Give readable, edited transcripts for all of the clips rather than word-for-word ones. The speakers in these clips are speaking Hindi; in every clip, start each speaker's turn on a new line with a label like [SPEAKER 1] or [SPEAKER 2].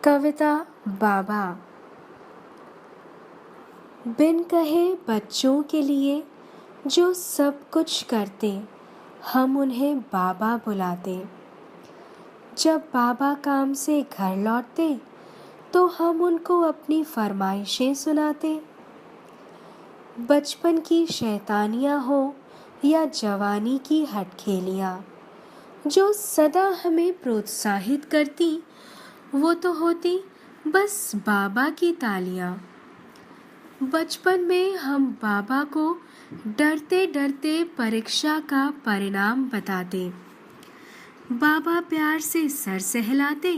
[SPEAKER 1] कविता बाबा। बिन कहे बच्चों के लिए जो सब कुछ करते, हम उन्हें बाबा बुलाते। जब बाबा काम से घर लौटते तो हम उनको अपनी फरमाइशें सुनाते। बचपन की शैतानियाँ हो या जवानी की हठखेलियाँ, जो सदा हमें प्रोत्साहित करती, वो तो होती बस बाबा की तालियाँ। बचपन में हम बाबा को डरते डरते परीक्षा का परिणाम बताते। बाबा प्यार से सर सहलाते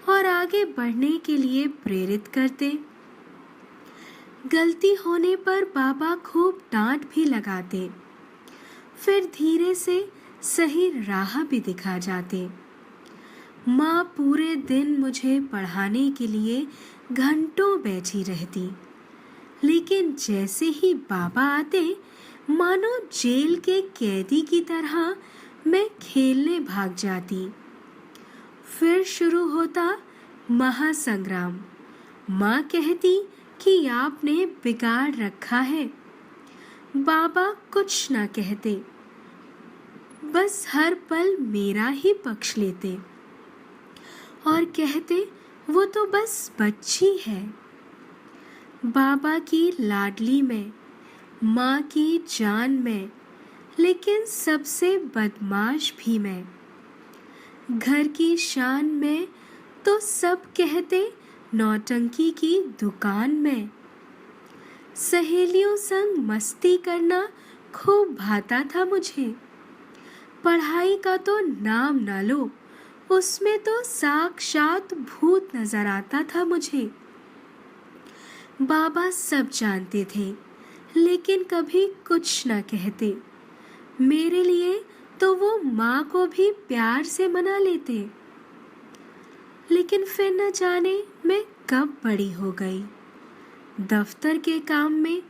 [SPEAKER 1] और आगे बढ़ने के लिए प्रेरित करते। गलती होने पर बाबा खूब डांट भी लगाते, फिर धीरे से सही राह भी दिखा जाते। माँ पूरे दिन मुझे पढ़ाने के लिए घंटों बैठी रहती, लेकिन जैसे ही बाबा आते मानो जेल के कैदी की तरह मैं खेलने भाग जाती। फिर शुरू होता महासंग्राम। माँ कहती कि आपने बिगाड़ रखा है। बाबा कुछ ना कहते, बस हर पल मेरा ही पक्ष लेते और कहते वो तो बस बच्ची है। बाबा की लाडली में, माँ की जान में, लेकिन सबसे बदमाश भी मैं। घर की शान में तो सब कहते नौटंकी की दुकान में। सहेलियों संग मस्ती करना खूब भाता था मुझे। पढ़ाई का तो नाम ना लो, उसमें तो साक्षात भूत नजर आता था मुझे। बाबा सब जानते थे, लेकिन कभी कुछ न कहते। मेरे लिए तो वो माँ को भी प्यार से मना लेते। लेकिन फिर न जाने मैं कब बड़ी हो गई। दफ्तर के काम में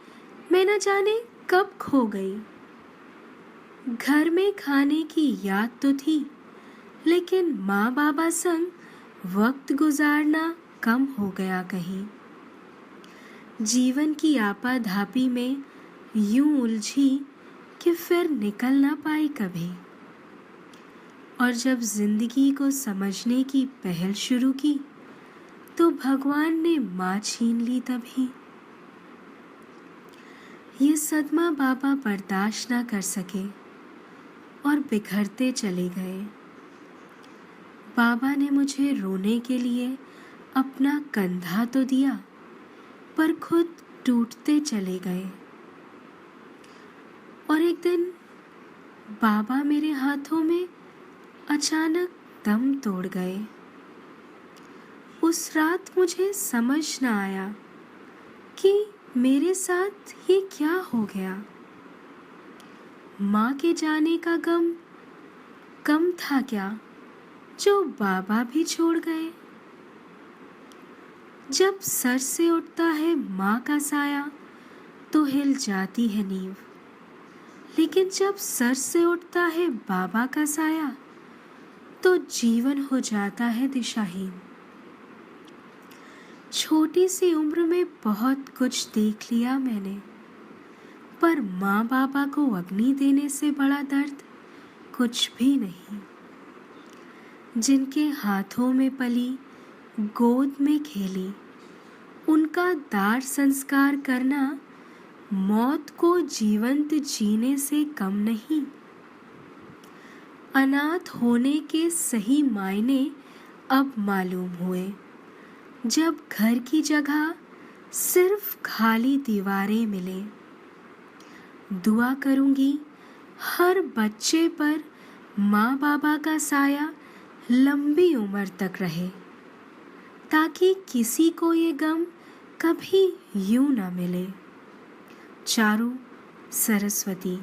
[SPEAKER 1] मैं न जाने कब खो गई। घर में खाने की याद तो थी, लेकिन माँ बाबा संग वक्त गुजारना कम हो गया कहीं। जीवन की आपाधापी में यूं उलझी कि फिर निकल ना पाई कभी। और जब जिंदगी को समझने की पहल शुरू की तो भगवान ने माँ छीन ली तभी। ये सदमा बाबा बर्दाश्त ना कर सके और बिखरते चले गए। बाबा ने मुझे रोने के लिए अपना कंधा तो दिया, पर खुद टूटते चले गए। और एक दिन बाबा मेरे हाथों में अचानक दम तोड़ गए। उस रात मुझे समझ न आया कि मेरे साथ ये क्या हो गया। माँ के जाने का गम कम था क्या, जो बाबा भी छोड़ गए। जब सर से उठता है माँ का साया तो हिल जाती है नींव, लेकिन जब सर से उठता है बाबा का साया तो जीवन हो जाता है दिशाहीन। छोटी सी उम्र में बहुत कुछ देख लिया मैंने, पर माँ बाबा को अग्नि देने से बड़ा दर्द कुछ भी नहीं। जिनके हाथों में पली, गोद में खेली, उनका दार संस्कार करना मौत को जीवंत जीने से कम नहीं। अनाथ होने के सही मायने अब मालूम हुए, जब घर की जगह सिर्फ खाली दीवारें मिले। दुआ करूंगी हर बच्चे पर माँ बाबा का साया लंबी उम्र तक रहे, ताकि किसी को ये गम कभी यूं ना मिले। चारू सरस्वती।